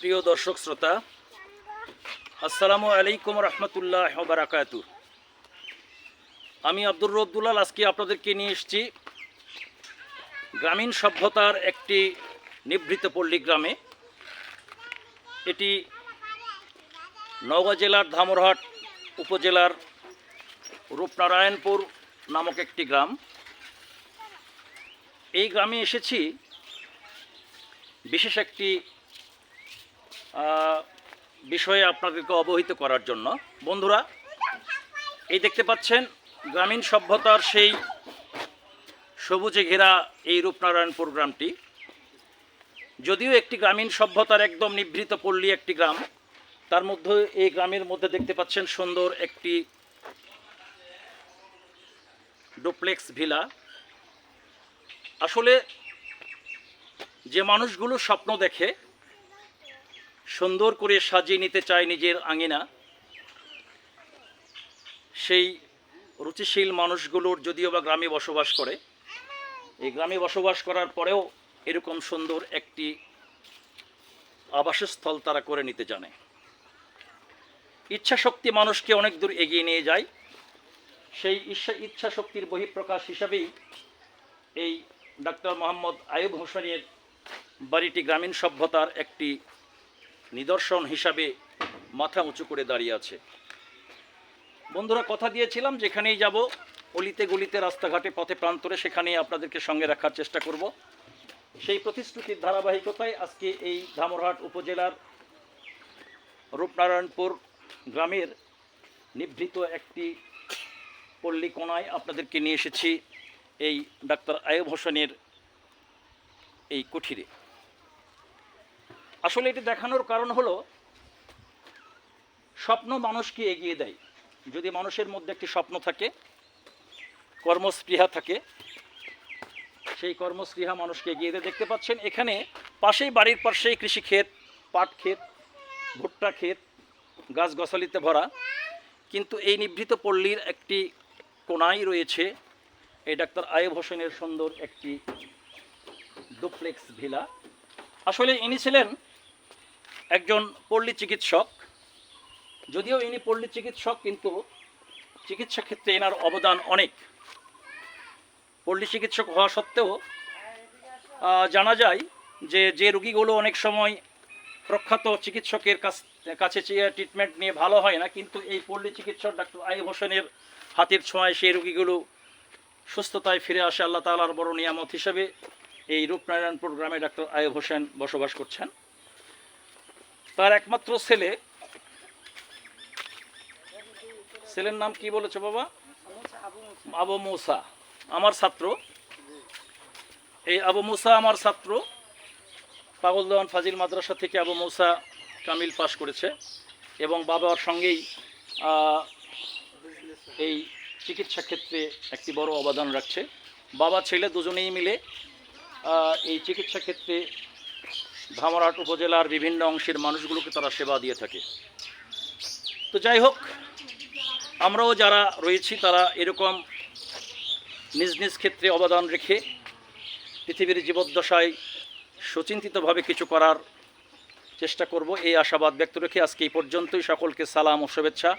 প্রিয় দর্শক শ্রোতা, আসসালামু আলাইকুম রহমতুল্লাহ বারাকাতু। আমি আব্দুর রব দুলাল আজকে আপনাদেরকে নিয়ে এসেছি গ্রামীণ সভ্যতার একটি নিভৃত পল্লী গ্রামে। এটি নওগাঁ জেলার ধামরহাট উপজেলার রূপনারায়ণপুর নামক একটি গ্রাম। এই গ্রামে এসেছি বিশেষ একটি বিষয়ে আপনাদেরকে অবহিত করার জন্য। বন্ধুরা, এই দেখতে পাচ্ছেন গ্রামীণ সভ্যতার সেই সবুজে ঘেরা এই রূপনারায়ণপুর গ্রামটি। যদিও একটি গ্রামীণ সভ্যতার একদম নিভৃত পল্লী একটি গ্রাম, তার মধ্যে এই গ্রামের মধ্যে দেখতে পাচ্ছেন সুন্দর একটি ডুপ্লেক্স ভিলা। আসলে যে মানুষগুলো স্বপ্ন দেখে সুন্দর করে সাজিয়ে নিতে চায় নিজের আঙিনা, সেই রুচিশীল মানুষগুলোর যদিও বা গ্রামে বসবাস করে, এই গ্রামে বসবাস করার পরেও এরকম সুন্দর একটি আবাসস্থল তারা করে নিতে জানে। ইচ্ছা শক্তি মানুষকে অনেক দূর এগিয়ে নিয়ে যায়। সেই ইচ্ছা শক্তির বহিঃপ্রকাশ হিসাবেই এই ডাক্তার মোহাম্মদ আইয়ুব হোসেনের বাড়িটি গ্রামীণ সভ্যতার একটি নিদর্শন হিসাবে মাথা উঁচু করে দাঁড়িয়ে আছে। বন্ধুরা, কথা দিয়েছিলাম যেখানেই যাব, অলিতে গলিতে রাস্তাঘাটে পথে প্রান্তরে, সেখানেই আপনাদেরকে সঙ্গে রাখার চেষ্টা করব। সেই প্রতিশ্রুতির ধারাবাহিকতায় আজকে এই ধামরহাট উপজেলার রূপনারায়ণপুর গ্রামের নিভৃত একটি পল্লী কোণায় আপনাদেরকে নিয়ে এসেছি এই ডাক্তার আইয়ুব হোসেনের এই কুঠিরে। আসলে এটি দেখানোর কারণ হলো, স্বপ্ন মানুষকে এগিয়ে দেয়। যদি মানুষের মধ্যে একটি স্বপ্ন থাকে, কর্মস্পৃহা থাকে, সেই কর্মস্পৃহা মানুষকে এগিয়ে দেয়। দেখতে পাচ্ছেন এখানে পাশেই, বাড়ির পাশেই কৃষিক্ষেত, পাট ক্ষেত, ভুট্টা ক্ষেত, গাছগাছালিতে ভরা। কিন্তু এই নিভৃত পল্লীর একটি কোণায় রয়েছে এই ডাক্তার আইয়ুব হোসেনের সুন্দর একটি ডুপ্লেক্স ভিলা। আসলে ইনি ছিলেন একজন পল্লী চিকিৎসক। যদিও ইনি পল্লী চিকিৎসক, কিন্তু চিকিৎসা ক্ষেত্রে এনার অবদান অনেক। পল্লী চিকিৎসক হওয়া সত্ত্বেও জানা যায় যে রোগীগুলো অনেক সময় প্রখ্যাত চিকিৎসকের কাছে ট্রিটমেন্ট নিয়ে ভালো হয় না, কিন্তু এই পল্লী চিকিৎসক ডাক্তার আইয়ুব হোসেনের হাতের ছোঁয়ায় সেই রোগীগুলো সুস্থতায় ফিরে আসে। আল্লাহ তাআলার বড় নিয়ামত হিসেবে এই রূপনারায়ণপুর গ্রামে ডাক্তার আইয়ুব হোসেন বসবাস করছেন। তার একমাত্র ছেলের নাম কি বলেছে বাবা? আবু মুসা, আমার ছাত্র। এই আবু মুসা আমার ছাত্র। পাগলদেওয়ান ফাজিল মাদ্রাসা থেকে আবু মুসা কামিল পাশ করেছে এবং বাবার সঙ্গেই এই চিকিৎসা ক্ষেত্রে একটি বড় অবদান রাখছে। বাবা ছেলে দুজনেই মিলে এই চিকিৎসা ক্ষেত্রে ধামরহাট উপজেলার বিভিন্ন অংশের মানুষগুলোকে তারা সেবা দিয়ে থাকে। তো যাই হোক, আমরাও যারা রয়েছি তারা এরকম নিজ নিজ ক্ষেত্রে অবদান রেখে পৃথিবীর জীবদ্দশায় সুচিন্তিতভাবে কিছু করার চেষ্টা করব, এই আশাবাদ ব্যক্ত রেখে আজকে এই পর্যন্তই। সকলকে সালাম ও শুভেচ্ছা।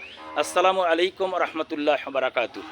আসসালামু আলাইকুম রহমতুল্লাহ বারাকাতুহু।